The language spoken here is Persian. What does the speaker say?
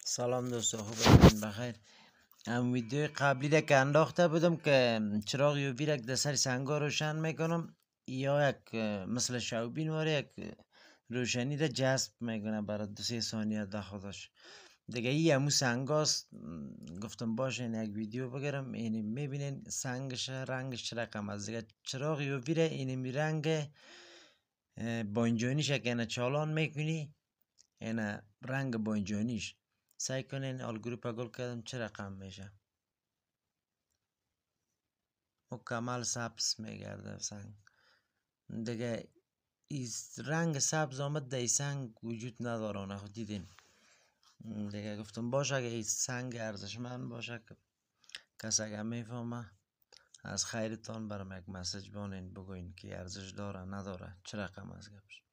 سلام دوستو، خوب هستین؟ بخیر. ویدیو قبلی را که انداخته بودم که چراغ یووی را در سر سنگا روشن میکنم یا یک مثل شوبین واره یک روشنی را جذب میکنه برای 2-3 ثانیه ده خودش دیگه. ای همو سنگاست. گفتم باشه این یک ویدیو بگیرم. اینی میبینین سنگش رنگش چه رقم است دیگه. چراغ یووی را اینی می رنگ بانجانیش که اینا چالان میکنی، اینا رنگ بانجانیش سعی کنین الگروپ گل کردم چه رقم میشه. مکمل سبز میگرده سنگ دیگه. رنگ سبز آمد در سنگ وجود نداره. نه دیدین دیگه. گفتم باشه اگه این سنگ ارزشمند باشه که کسی اگه میفهمه از خیرتان برام یک مسیج بانین بگوین که ارزش داره نداره چه رقم از گپش.